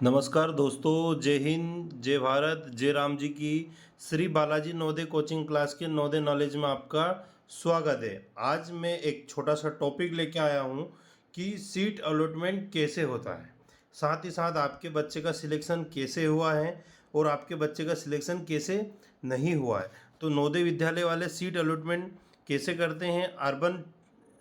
नमस्कार दोस्तों, जय हिंद, जय भारत, जय राम जी की। श्री बालाजी नवोदय कोचिंग क्लास के नवोदय नॉलेज में आपका स्वागत है। आज मैं एक छोटा सा टॉपिक लेके आया हूँ कि सीट अलॉटमेंट कैसे होता है, साथ ही साथ आपके बच्चे का सिलेक्शन कैसे हुआ है और आपके बच्चे का सिलेक्शन कैसे नहीं हुआ है। तो नवोदय विद्यालय वाले सीट अलॉटमेंट कैसे करते हैं, अर्बन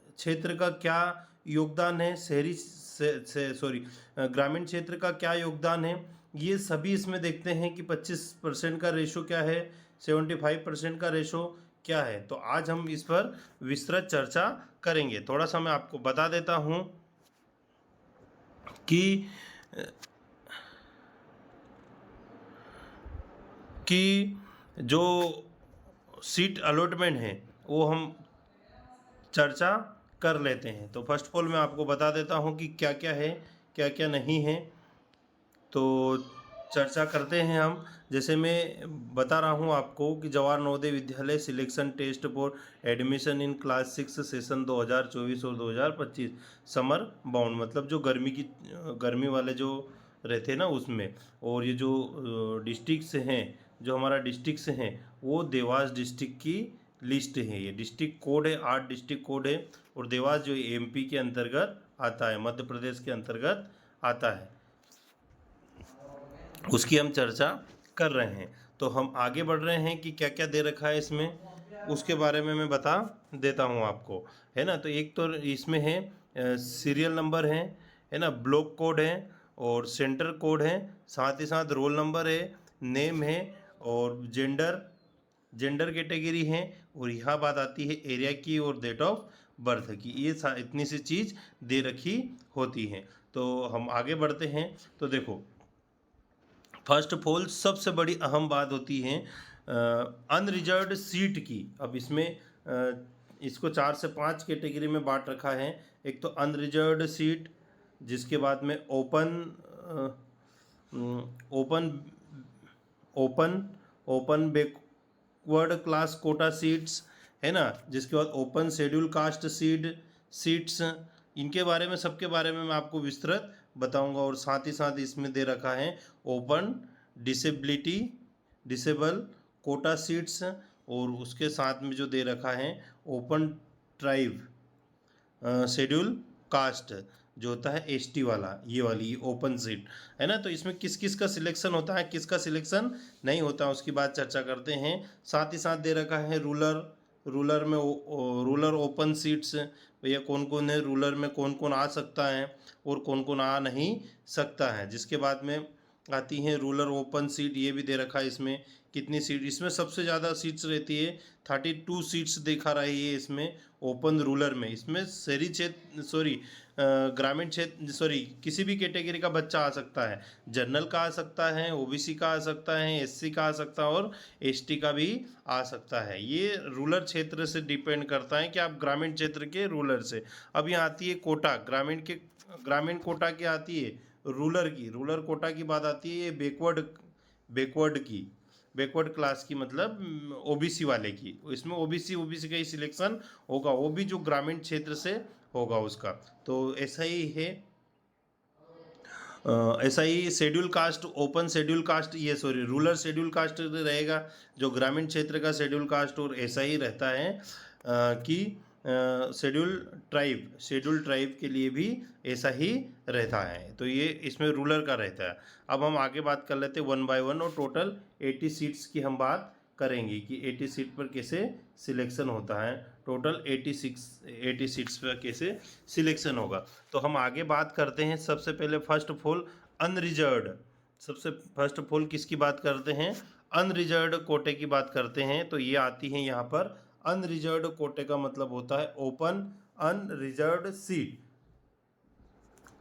क्षेत्र का क्या योगदान है, शहरी से सॉरी ग्रामीण क्षेत्र का क्या योगदान है, ये सभी इसमें देखते हैं कि 25% का रेशो क्या है, 75% का रेशो क्या है। तो आज हम इस पर विस्तृत चर्चा करेंगे। थोड़ा सा मैं आपको बता देता हूँ कि जो सीट अलॉटमेंट है वो हम चर्चा कर लेते हैं। तो फर्स्ट ऑफ ऑल मैं आपको बता देता हूँ कि क्या क्या है, क्या क्या नहीं है। तो चर्चा करते हैं हम। जैसे मैं बता रहा हूँ आपको कि Jawahar Navodaya Vidyalaya selection test for admission in class 6 session 2024 और 2025 समर बाउंड, मतलब जो गर्मी वाले जो रहते हैं ना उसमें। और ये जो डिस्ट्रिक्ट हैं, जो हमारा डिस्ट्रिक्ट हैं, वो देवास डिस्ट्रिक्ट की लिस्ट है। ये डिस्ट्रिक्ट कोड है, 8 डिस्ट्रिक्ट कोड है। और देवास जो एमपी के अंतर्गत आता है, मध्य प्रदेश के अंतर्गत आता है, उसकी हम चर्चा कर रहे हैं। तो हम आगे बढ़ रहे हैं कि क्या क्या दे रखा है इसमें, उसके बारे में मैं बता देता हूँ आपको, है ना। तो एक तो इसमें है सीरियल नंबर है ना, ब्लॉक कोड है और सेंटर कोड है, साथ ही साथ रोल नंबर है, नेम है और जेंडर कैटेगरी है। और यहाँ बात आती है एरिया की और डेट ऑफ बर्थ की। ये इतनी सी चीज़ दे रखी होती हैं। तो हम आगे बढ़ते हैं। तो देखो, फर्स्ट ऑफ ऑल सबसे बड़ी अहम बात होती है अनरिजर्व्ड सीट की। अब इसमें इसको 4 से 5 कैटेगरी में बांट रखा है। एक तो अनरिजर्व्ड सीट, जिसके बाद में open open open backward class Kota seats, है ना। जिसके बाद ओपन शेड्यूल कास्ट सीट्स, इनके बारे में, सबके बारे में मैं आपको विस्तृत बताऊंगा। और साथ ही साथ इसमें दे रखा है ओपन डिसेबल कोटा सीट्स, और उसके साथ में जो दे रखा है ओपन ट्राइब शेड्यूल कास्ट, जो होता है एसटी वाला, ये वाली ओपन सीट, है ना। तो इसमें किस किस का सिलेक्शन होता है, किसका सिलेक्शन नहीं होता है, उसकी बात चर्चा करते हैं। साथ ही साथ दे रखा है रूलर में रूलर ओपन सीट्स, भैया कौन कौन है रूलर में, कौन कौन आ सकता है और कौन कौन आ नहीं सकता है। जिसके बाद में आती हैं रूलर ओपन सीट, ये भी दे रखा है इसमें कितनी सीट। इसमें सबसे ज़्यादा सीट्स रहती है, 32 सीट्स दिखा रही है इसमें ओपन रूलर में। इसमें शहरी क्षेत्र ग्रामीण क्षेत्र किसी भी कैटेगरी का बच्चा आ सकता है। जनरल का आ सकता है, ओबीसी का आ सकता है, एससी का आ सकता है और एसटी का भी आ सकता है। ये रूरल क्षेत्र से डिपेंड करता है कि आप ग्रामीण क्षेत्र के रूरल से। अब यहाँ आती है कोटा, ग्रामीण कोटा की आती है, रूरल कोटा की बात आती है। ये बैकवर्ड क्लास की, मतलब ओबीसी वाले की। इसमें ओबीसी का ही सिलेक्शन होगा, वो भी जो ग्रामीण क्षेत्र से होगा उसका। तो ऐसा ही schedule caste, open schedule caste, ये रूरल शेड्यूल कास्ट रहेगा, जो ग्रामीण क्षेत्र का शेड्यूल कास्ट। और ऐसा ही रहता है कि शेड्यूल ट्राइब के लिए भी ऐसा ही रहता है। तो ये इसमें रूलर का रहता है। अब हम आगे बात कर लेते हैं 1 बाय 1, और टोटल 80 सीट्स की हम बात करेंगे कि 80 सीट पर कैसे सिलेक्शन होता है। टोटल 80 सीट्स पर कैसे सिलेक्शन होगा। तो हम आगे बात करते हैं। सबसे पहले फर्स्ट ऑफ ऑल अनरिजर्व्ड, सबसे फर्स्ट ऑफ ऑल किसकी बात करते हैं, अनरिजर्व्ड कोटे की बात करते हैं। तो ये आती है यहाँ पर। अनरिजर्व्ड कोटे का मतलब होता है ओपन अनरिजर्व्ड सीट।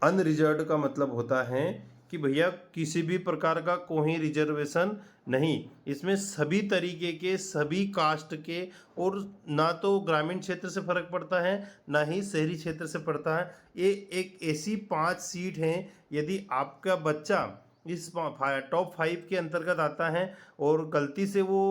अनरिजर्व्ड का मतलब होता है कि भैया किसी भी प्रकार का कोई रिजर्वेशन नहीं, इसमें सभी तरीके के, सभी कास्ट के, और ना तो ग्रामीण क्षेत्र से फर्क पड़ता है ना ही शहरी क्षेत्र से पड़ता है। ये एक ऐसी 5 सीट हैं, यदि आपका बच्चा इस टॉप 5 के अंतर्गत आता है और गलती से वो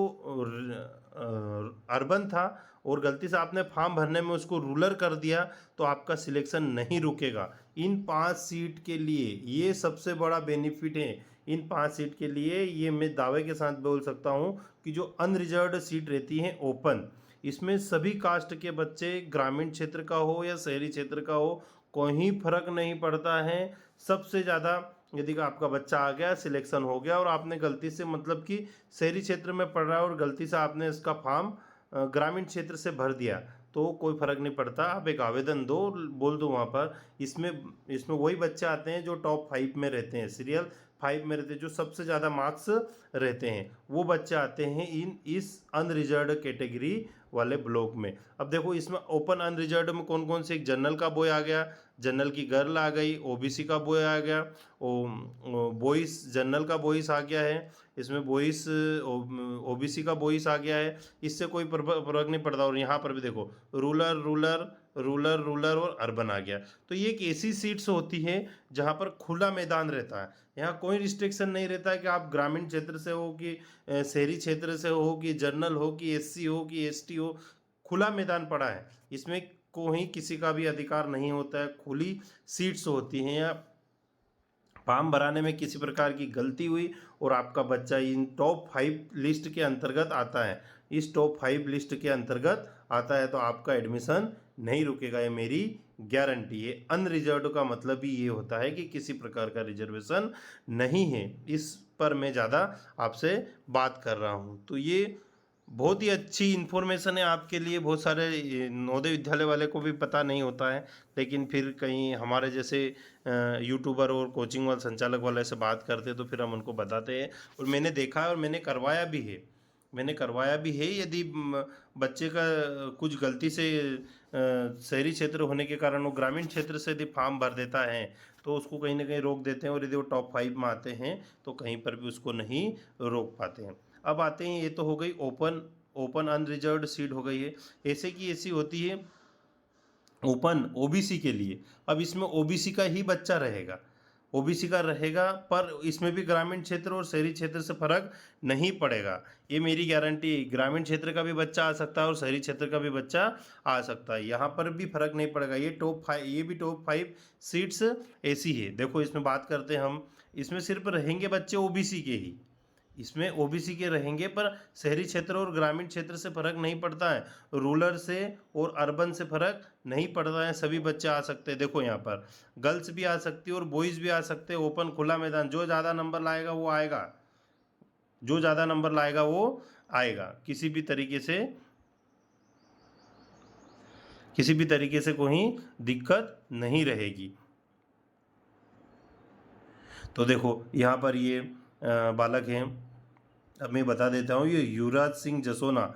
अर्बन था और गलती से आपने फॉर्म भरने में उसको रूलर कर दिया तो आपका सिलेक्शन नहीं रुकेगा। इन 5 सीट के लिए ये सबसे बड़ा बेनिफिट है। इन 5 सीट के लिए ये मैं दावे के साथ बोल सकता हूँ कि जो अनरिजर्व्ड सीट रहती हैं ओपन, इसमें सभी कास्ट के बच्चे, ग्रामीण क्षेत्र का हो या शहरी क्षेत्र का हो, कोई फर्क नहीं पड़ता है। सबसे ज़्यादा यदि आपका बच्चा आ गया, सिलेक्शन हो गया और आपने गलती से मतलब कि शहरी क्षेत्र में पढ़ रहा है और गलती से आपने इसका फॉर्म ग्रामीण क्षेत्र से भर दिया तो कोई फर्क नहीं पड़ता। आप एक आवेदन दो, बोल दो वहाँ पर। इसमें इसमें वही बच्चे आते हैं जो टॉप 5 में रहते हैं, सीरियल 5 में रहते हैं, जो सबसे ज़्यादा मार्क्स रहते हैं, वो बच्चे आते हैं इस अनरिजर्व्ड कैटेगरी वाले ब्लॉक में। अब देखो इसमें ओपन अनरिजर्व्ड में कौन कौन से, एक जनरल का बॉय आ गया, जनरल की गर्ल आ गई, ओबीसी का बॉय आ गया, बॉयस जनरल का बॉयस आ गया है, इसमें बॉयस ओबीसी का बॉयस आ गया है। इससे कोई फर्क नहीं पड़ता। और यहाँ पर भी देखो रूरल रूरल रूरल रूरल और अर्बन आ गया। तो ये एक ऐसी सीट्स होती है जहाँ पर खुला मैदान रहता है। यहाँ कोई रिस्ट्रिक्शन नहीं रहता है कि आप ग्रामीण क्षेत्र से हो कि शहरी क्षेत्र से हो कि जनरल हो कि एससी हो कि एसटी हो, खुला मैदान पड़ा है। इसमें कोई किसी का भी अधिकार नहीं होता है, खुली सीट्स होती हैं। या फॉर्म भराने में किसी प्रकार की गलती हुई और आपका बच्चा इन टॉप 5 लिस्ट के अंतर्गत आता है, इस टॉप 5 लिस्ट के अंतर्गत आता है, तो आपका एडमिशन नहीं रुकेगा, ये मेरी गारंटी है। अनरिजर्व्ड का मतलब ही ये होता है कि किसी प्रकार का रिजर्वेशन नहीं है। इस पर मैं ज़्यादा आपसे बात कर रहा हूँ। तो ये बहुत ही अच्छी इन्फॉर्मेशन है आपके लिए। बहुत सारे नवोदय विद्यालय वाले को भी पता नहीं होता है, लेकिन फिर कहीं हमारे जैसे यूट्यूबर और कोचिंग वाले संचालक वाले से बात करते तो फिर हम उनको बताते हैं। और मैंने देखा है और मैंने करवाया भी है, यदि बच्चे का कुछ गलती से शहरी क्षेत्र होने के कारण वो ग्रामीण क्षेत्र से यदि फॉर्म भर देता है तो उसको कहीं ना कहीं रोक देते हैं। और यदि वो टॉप 5 में आते हैं तो कहीं पर भी उसको नहीं रोक पाते हैं। अब आते हैं, ये तो हो गई ओपन अनरिजर्व्ड सीट हो गई है। ऐसे की ऐसी होती है ओपन ओबीसी के लिए। अब इसमें ओबीसी का ही बच्चा रहेगा, ओबीसी का रहेगा, पर इसमें भी ग्रामीण क्षेत्र और शहरी क्षेत्र से फर्क नहीं पड़ेगा। ये मेरी गारंटी है। ग्रामीण क्षेत्र का भी बच्चा आ सकता है और शहरी क्षेत्र का भी बच्चा आ सकता है, यहाँ पर भी फर्क नहीं पड़ेगा। ये भी टॉप 5 सीट्स ऐसी है। देखो इसमें बात करते हैं हम, इसमें सिर्फ रहेंगे बच्चे ओबीसी के ही, इसमें ओबीसी के रहेंगे, पर शहरी क्षेत्र और ग्रामीण क्षेत्र से फर्क नहीं पड़ता है, रूरल से और अर्बन से फर्क नहीं पड़ता है, सभी बच्चे आ सकते हैं। देखो यहाँ पर गर्ल्स भी आ सकती है और बॉयज़ भी आ सकते हैं। ओपन खुला मैदान, जो ज़्यादा नंबर लाएगा वो आएगा, जो ज़्यादा नंबर लाएगा वो आएगा। किसी भी तरीके से कोई दिक्कत नहीं रहेगी। तो देखो यहाँ पर ये बालक हैं, अब मैं बता देता हूँ, ये युवराज सिंह जसोना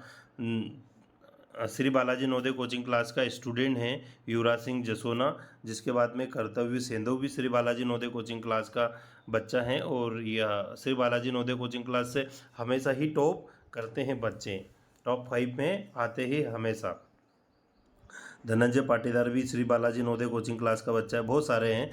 श्री बालाजी नवोदय कोचिंग क्लास का स्टूडेंट है, युवराज सिंह जसोना। जिसके बाद में कर्तव्य सेंधव भी श्री बालाजी नवोदय कोचिंग क्लास का बच्चा है। और यह श्री बालाजी नवोदय कोचिंग क्लास से हमेशा ही टॉप करते हैं बच्चे, टॉप 5 में आते ही हमेशा। धनंजय पाटीदार भी श्री बालाजी नवोदय कोचिंग क्लास का बच्चा है। बहुत सारे हैं,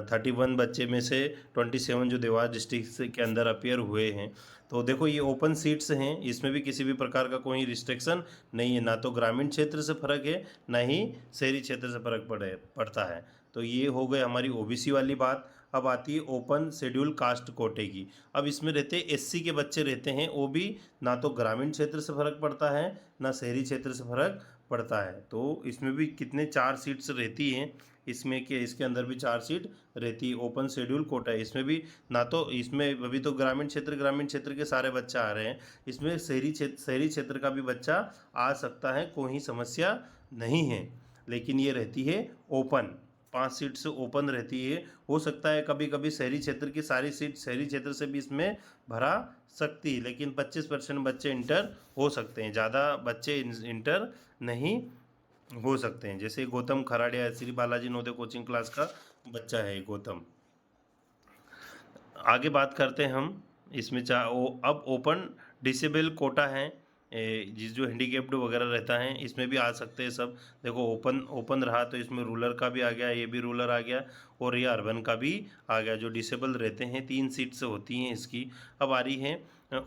31 बच्चे में से 27 जो देवास डिस्ट्रिक्ट के अंदर अपीयर हुए हैं। तो देखो ये ओपन सीट्स हैं, इसमें भी किसी भी प्रकार का कोई रिस्ट्रिक्शन नहीं है, ना तो ग्रामीण क्षेत्र से फ़र्क है ना ही शहरी क्षेत्र से फ़र्क पड़ता है। तो ये हो गए हमारी ओबीसी वाली बात। अब आती है ओपन शेड्यूल कास्ट कोटे की। अब इसमें रहते एससी के बच्चे रहते हैं, वो भी ना तो ग्रामीण क्षेत्र से फ़र्क पड़ता है ना शहरी क्षेत्र से फ़र्क पड़ता है। तो इसमें भी कितने 4 सीट्स रहती हैं, इसमें के इसके अंदर भी 4 सीट रहती है। ओपन शेड्यूल कोटा है, इसमें भी ना तो इसमें अभी तो ग्रामीण क्षेत्र के सारे बच्चे आ रहे हैं, इसमें शहरी क्षेत्र का भी बच्चा आ सकता है, कोई समस्या नहीं है। लेकिन ये रहती है ओपन, 5 सीट से ओपन रहती है। हो सकता है कभी कभी शहरी क्षेत्र की सारी सीट शहरी क्षेत्र से भी इसमें भरा सकती है, लेकिन 25% बच्चे इंटर हो सकते हैं, ज़्यादा बच्चे इंटर नहीं हो सकते हैं। जैसे गौतम खराड़िया श्री बालाजी नवोदय कोचिंग क्लास का बच्चा है गौतम। आगे बात करते हैं हम, इसमें अब ओपन डिसेबल कोटा है, जिस जो हैंडीकेप्ड वगैरह रहता है इसमें भी आ सकते हैं सब। देखो ओपन रहा तो इसमें रूरल का भी आ गया, ये भी रूरल आ गया, और ये अर्बन का भी आ गया। जो डिसेबल रहते हैं 3 सीट से होती हैं इसकी। अब आ रही है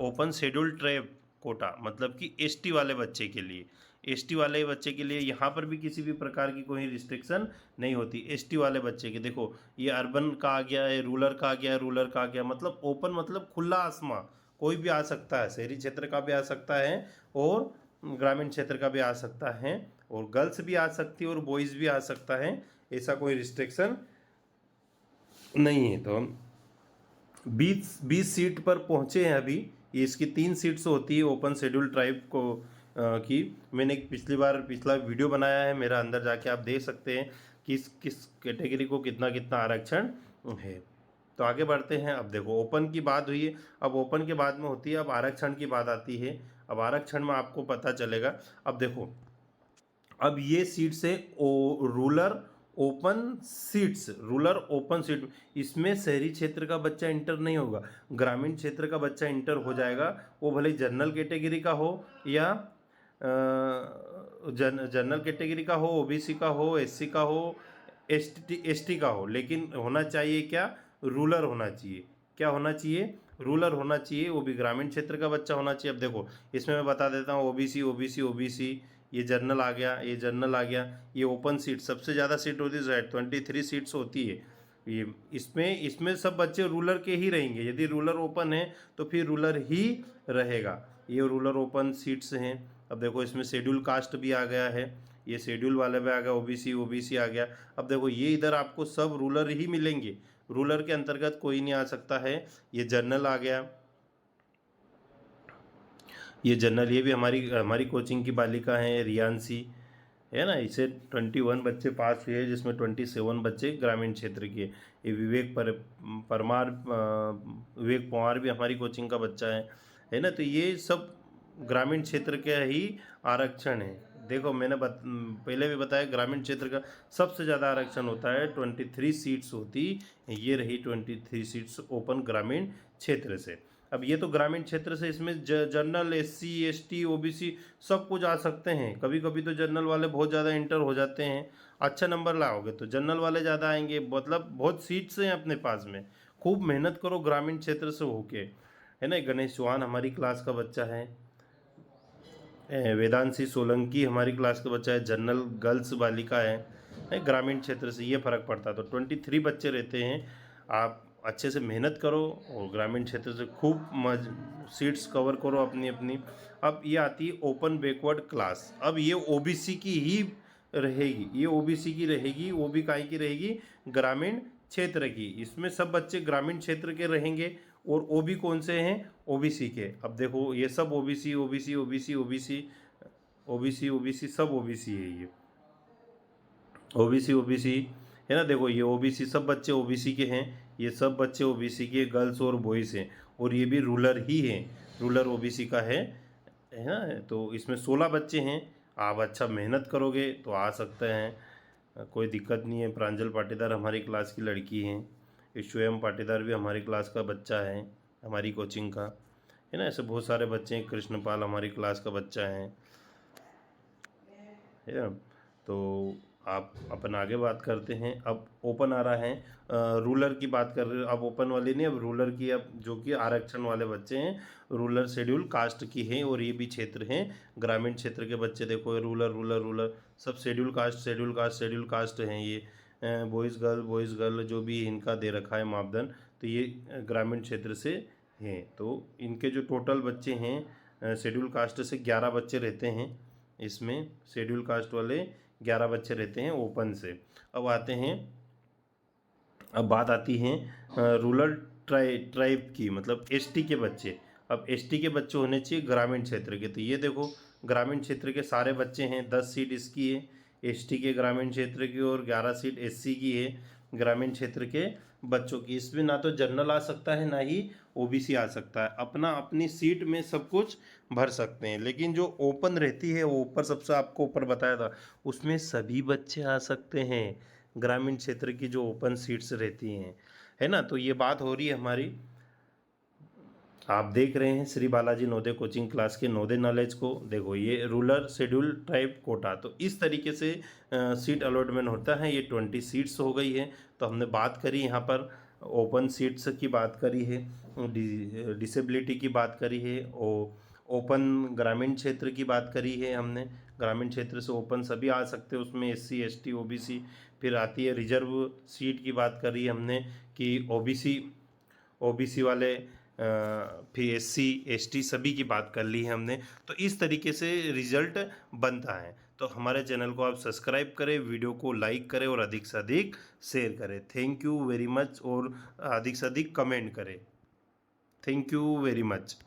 ओपन शेड्यूल ट्राइब कोटा, मतलब कि एसटी वाले बच्चे के लिए। एसटी वाले बच्चे के लिए यहाँ पर भी किसी भी प्रकार की कोई रिस्ट्रिक्शन नहीं होती। एसटी वाले बच्चे के देखो, ये अर्बन का आ गया है, रूरल का आ गया है, रूरल का आ गया, मतलब ओपन मतलब खुला आसमां, कोई भी आ सकता है, शहरी क्षेत्र का भी आ सकता है और ग्रामीण क्षेत्र का भी आ सकता है, और गर्ल्स भी आ सकती है और बॉयज़ भी आ सकता है, ऐसा कोई रिस्ट्रिक्शन नहीं है। तो हम 20 सीट पर पहुँचे हैं अभी। ये इसकी 3 सीट्स होती है ओपन शेड्यूल ट्राइब को की। मैंने एक पिछला वीडियो बनाया है मेरा, अंदर जाके आप देख सकते हैं किस किस कैटेगरी को कितना कितना आरक्षण है। तो आगे बढ़ते हैं। अब देखो, ओपन की बात हुई है, अब ओपन के बाद में होती है अब आरक्षण की बात आती है। अब आरक्षण में आपको पता चलेगा। अब देखो, अब ये सीट्स है रूरल ओपन सीट, इसमें शहरी क्षेत्र का बच्चा इंटर नहीं होगा, ग्रामीण क्षेत्र का बच्चा इंटर हो जाएगा। वो भले जनरल कैटेगरी का हो या जनरल कैटेगरी का हो, ओबीसी का हो, एससी का हो, एसटी का हो, लेकिन होना चाहिए क्या, रूरल होना चाहिए। क्या होना चाहिए, रूरल होना चाहिए, वो भी ग्रामीण क्षेत्र का बच्चा होना चाहिए। अब देखो, इसमें मैं बता देता हूँ, ओबीसी, ये जनरल आ गया, ये जनरल आ गया, ये ओपन सीट, सबसे ज़्यादा सीट होती है 23 सीट्स होती है। ये इसमें सब बच्चे रूरल के ही रहेंगे। यदि रूरल ओपन है तो फिर रूरल ही रहेगा। ये रूरल ओपन सीट्स हैं। अब देखो, इसमें शेड्यूल कास्ट भी आ गया है, ये शेड्यूल वाले में आ गया, ओबीसी आ गया। अब देखो, ये इधर आपको सब रूरल ही मिलेंगे, रूरल के अंतर्गत कोई नहीं आ सकता है। ये जनरल आ गया, ये जनरल, ये भी हमारी कोचिंग की बालिका है रियांशी, है ना। इसे 21 बच्चे पास हुए, जिसमें 27 बच्चे ग्रामीण क्षेत्र के। ये विवेक पवार भी हमारी कोचिंग का बच्चा है ना। तो ये सब ग्रामीण क्षेत्र के ही आरक्षण है। देखो, मैंने पहले भी बताया, ग्रामीण क्षेत्र का सबसे ज़्यादा आरक्षण होता है, 23 सीट्स होती। ये रही 23 सीट्स ओपन ग्रामीण क्षेत्र से। अब ये तो ग्रामीण क्षेत्र से, इसमें जनरल, एससी, एसटी, ओबीसी सब कुछ आ सकते हैं। कभी कभी तो जनरल वाले बहुत ज़्यादा इंटर हो जाते हैं, अच्छा नंबर लाओगे तो जनरल वाले ज़्यादा आएंगे, मतलब बहुत सीट्स हैं अपने पास में। खूब मेहनत करो ग्रामीण क्षेत्र से होके, है ना। गणेश चौहान हमारी क्लास का बच्चा है, वेदांशी सोलंकी हमारी क्लास का बच्चा है, जनरल गर्ल्स बालिका है ग्रामीण क्षेत्र से। ये फ़र्क पड़ता है। तो 23 बच्चे रहते हैं। आप अच्छे से मेहनत करो और ग्रामीण क्षेत्र से खूब सीट्स कवर करो अपनी अपनी। अब ये आती है ओपन बैकवर्ड क्लास। अब ये ओबीसी की ही रहेगी, ये ओबीसी की रहेगी, वो भी काय की रहेगी, ग्रामीण क्षेत्र की। इसमें सब बच्चे ग्रामीण क्षेत्र के रहेंगे, और ओबी कौन से हैं, ओबीसी के। अब देखो, ये सब ओबीसी सब ओबीसी है, ये ओबीसी है ना। देखो, ये ओबीसी सब बच्चे ओबीसी के हैं, ये सब बच्चे ओबीसी के, गर्ल्स और बॉयज़ हैं, और ये भी रूरल ही है, रूरल ओबीसी का है ना। तो इसमें 16 बच्चे हैं। आप अच्छा मेहनत करोगे तो आ सकते हैं, कोई दिक्कत नहीं है। प्रांजल पाटीदार हमारी क्लास की लड़की हैं, स्वयं पाटीदार भी हमारी क्लास का बच्चा है, हमारी कोचिंग का, है ना। ऐसे बहुत सारे बच्चे हैं। कृष्णपाल हमारी क्लास का बच्चा है ना। तो आप अपन आगे बात करते हैं। अब ओपन आ रहा है, रूलर की बात कर रहे हो। अब ओपन वाली नहीं, अब रूलर की, अब जो कि आरक्षण वाले बच्चे हैं, रूलर शेड्यूल कास्ट की हैं, और ये भी क्षेत्र हैं ग्रामीण क्षेत्र के बच्चे। देखो, रूलर सब शेड्यूल कास्ट हैं ये। बॉयज़ गर्ल जो भी इनका दे रखा है मापदंड, तो ये ग्रामीण क्षेत्र से हैं। तो इनके जो टोटल बच्चे हैं शेड्यूल कास्ट से 11 बच्चे रहते हैं। इसमें शेड्यूल कास्ट वाले 11 बच्चे रहते हैं ओपन से। अब बात आती है रूरल ट्राइब की, मतलब एसटी के बच्चे। अब एसटी के बच्चे होने चाहिए ग्रामीण क्षेत्र के। तो ये देखो, ग्रामीण क्षेत्र के सारे बच्चे हैं, 10 सीट इसकी है एसटी के ग्रामीण क्षेत्र की, और 11 सीट एससी की है ग्रामीण क्षेत्र के बच्चों की। इसमें ना तो जनरल आ सकता है, ना ही ओबीसी आ सकता है। अपनी सीट में सब कुछ भर सकते हैं। लेकिन जो ओपन रहती है, वो ऊपर सबसे आपको ऊपर बताया था, उसमें सभी बच्चे आ सकते हैं, ग्रामीण क्षेत्र की जो ओपन सीट्स रहती हैं, है ना। तो ये बात हो रही है हमारी। आप देख रहे हैं श्री बालाजी नवोदय कोचिंग क्लास के नवोदय नॉलेज को। देखो, ये रूरल शेड्यूल ट्राइब कोटा, तो इस तरीके से सीट अलॉटमेंट होता है। ये 20 सीट्स हो गई है। तो हमने बात करी यहाँ पर ओपन सीट्स की बात करी है, डिसेबिलिटी की बात करी है, और ओपन ग्रामीण क्षेत्र की बात करी है हमने, ग्रामीण क्षेत्र से ओपन सभी आ सकते हैं उसमें, SC ST OBC। फिर आती है रिजर्व सीट की बात करी हमने कि OBC वाले, फिर SC ST सभी की बात कर ली है हमने। तो इस तरीके से रिजल्ट बनता है। तो हमारे चैनल को आप सब्सक्राइब करें, वीडियो को लाइक करें और अधिक से अधिक शेयर करें। थैंक यू वेरी मच, और अधिक से अधिक कमेंट करें। Thank you very much.